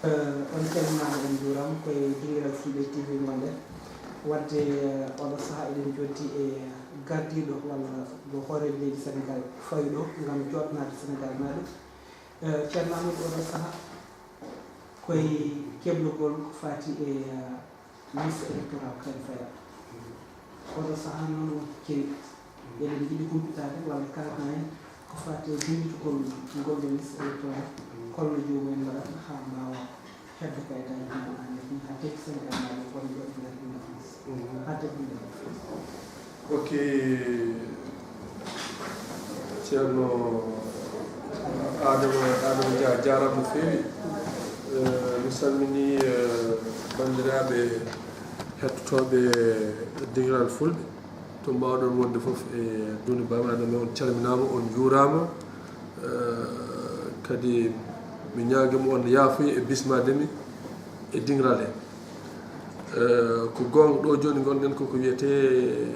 on calminama en juurama koye Dinguirael Fulɓe TV gonɗen wadde oɗo saaha eɗen joddi e gardiɗo walla mo hoorede leydi Sénégal fawi ɗo gam joɗanade Sénégal naaɓe ceerno Amadou oɗo saaha koye keblugol ko fati e liste électoral Kaari Faya oɗo saaha noon kewi eɗen jiiɗi humpitade walla kalna hen ko fati e binditugol gonɗo liste électoral holno jomumen mbaɗata ha mbawa hedde kayitaji ɗum anni ha tekki Sénégal naaɓe kono ɗo nder inde France ha tebbinde ok ceerno adama dia jarama no fewi mi salmini bandiraɓe hettotoɓe Dinguirael Fulɓe to mbawɗon wonde foof e duni babaɗame on calminama on juurama kadi mi ñaguima on yaafuya e bismademi e Dinguirael he ko gonga ɗo joni gonɗen koko wiyete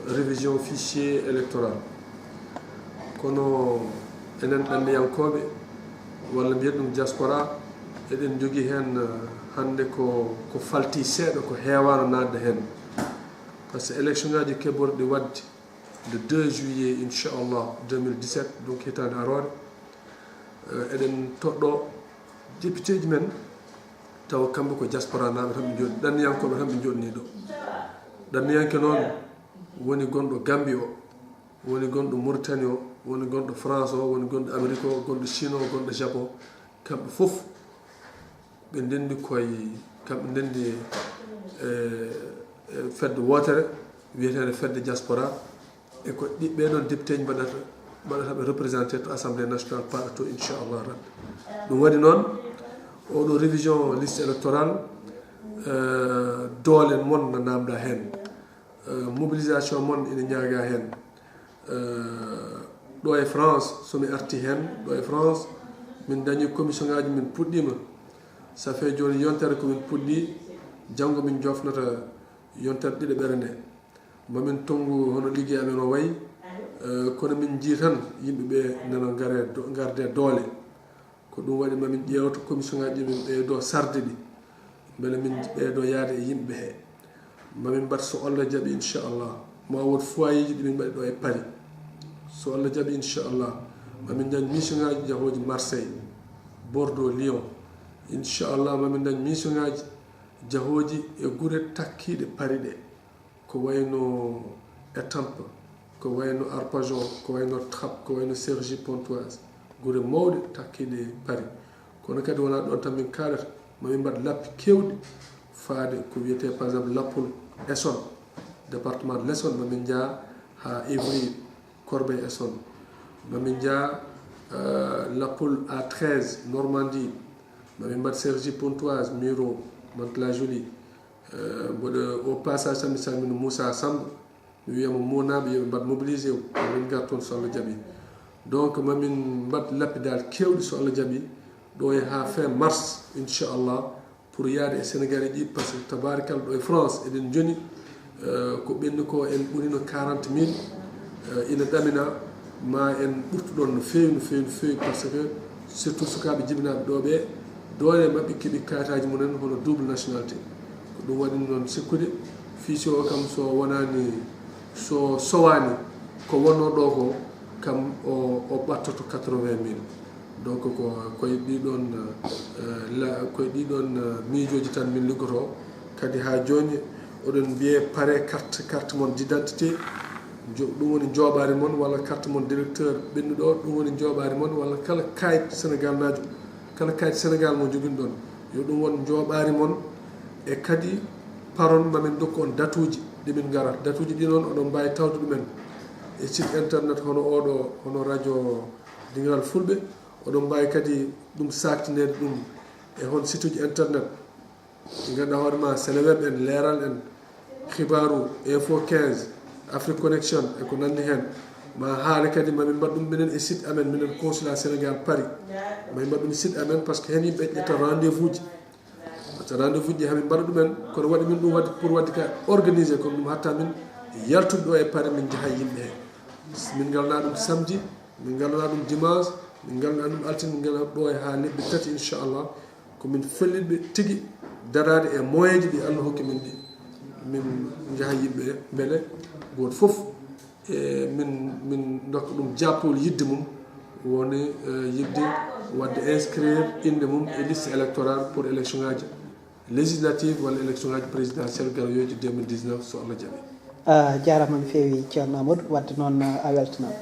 révision fichier électoral kono enen ɗanniyankoɓe walla mbiyat ɗum diaspora eɗen jogui hen hande ko falti seeɗa ko heewano nadde hen par ce que élection ngaji keɓorɗi wadde le 2 juillet inchallah 2017 donc hitande arore eɗen toɗɗo député ji men taw kamɓe ko diaspora naɓe tan ɓe jooɗi ɗanniyankoɓe tan ɓe jooɗini ɗo ɗanniyanke noon woni gonɗo Gambie o woni gonɗo Mauritanie o woni gonɗo France o woni gonɗo Amérique o gonɗo Chine o gonɗo Japon kamɓe foof ɓe ndendi koye kamɓe ndendi fedde wotere wiyetede fedde diaspora e ko ɓeɗon député ji mbaɗataɓe représenté to assemblée nationale paɗa to inchallah rabbi ɗum waɗi noon oɗo révision liste électorale doole mon no namda hen mobilisation mon ina ñaaga hen ɗo e France somi arti hen ɗo e France min dañi commission ngaji min puɗɗima ça fait joni yontere komin puɗɗi janggo min jofnata yontere ɗiɗi ɓerde mamin tongu hono ligguey amen o wayi kono min jii tan yimɓeɓe nana garde doole ko ɗum waɗi mamin ƴewta commission ngaji min ɓeydo sarde ɗi beele min ɓeydo yaade e yimɓe he mamin mbat so Allah jaaɓi inchallah ma won foyer ji ɗi min mbaɗi ɗo e Paris so Allah jaaɓi inchallah mamin dañ mission ngaji jahoji Marseille Bordeaux Lyon inchallah mamin dañ mission ngaji jahoji e guure takkiɗe Paris ɗe ko wayno Étampes ko wayno Arpajon ko wayno Trappes ko wayno Cergy Pontoise guure mawɗe takkiɗe Paris kono kadi wona ɗon tan min kalata mamin mbaɗ lappi kewɗi faade ko wiyete par exemple lappol Essonne département de l'Essonne mamin jaa ha Évry Corbeil Essonne mamin jaa lappol A13 Normandie mamin mbaɗ Cergy Pontoise Miro Mantes-la-Jolie mboɗo au passage tan mi salmino Moussa Samba mi wiyamo monaɓe yoɓe mbaɗ mobilisé mamin gar toon so Allah jaaɓi donc mamin mbaɗ lappidal kewɗi so Allah jaaɓi ɗo e ha fin mars inchallah pour yaade e Sénégalais ɗi par ce que tabarikal ɗo e France eɗen joni ko ɓenni ko en ɓurino 40 000 ina ɗamina ma en ɓurtuɗon no fewi no fewi no fewi par ce que surtout sukaɓe jibinaɓe ɗo ɓe doole mabɓe keeɓi kayitaji mumen hono double nationalité ko ɗum waɗi noon sikkude fiisi o kam so wonani so sowani ko wonno ɗo ko kam o ɓattoto 80 000 donc koye ɗiɗon miijoji tan min liggoto kadi ha joni oɗon mbiye pare carte mon d'identité ɗum woni jooɓari mon walla carte mon directeur ɓennuɗo ɗum woni jooɓari mon walla kala kayit Sénégal najo kala kayit Sénégal mo joguin ɗon yo ɗum won jooɓari mon e kadi paron mamin dokku on date uji ɗimin garat date uji ɗi noon oɗon mbawi tawde ɗumen e site internet hono oɗo hono radio Dinguirael Fulɓe oɗon mbawi kadi ɗum saktinede ɗum e hon site uji internet ɗi ganduɗa hoorema Seneweb en Leral en Hibaru Info 15 Afrique Connection e ko nandi hen ma haala kadi mamin mbaɗ ɗum minen e site amen minen consulat Sénégal Paris mamin mbaɗ ɗum site amen par ce que hen yimɓe ƴetta rendez-vous ji par ce que rendez-vous ji hamin mbaɗa ɗumen kono waɗi min ɗum wadde pour wadde ka organisé kono ɗum hatta min yaltude ɗo e Paris min jaaha yimɓe he min galna ɗum samedi min galna ɗum dimanche min galna ɗum altine min galna ɗo e ha lebbi tati inchallah komin felliɓe tigi darade e moyen ji ɗi Allah hokki min ɗi min jaha yimɓe beele goto fof e min dokka ɗum jappol yidde mum woni yidde wadde inscrire inde mum e liste électorale pour élection ngaji législative walla élection ngaji présidentielle garoyoji 2019 so Allah jaaɓi jarama no fewi ceerno Amadou wadde noon a weltanama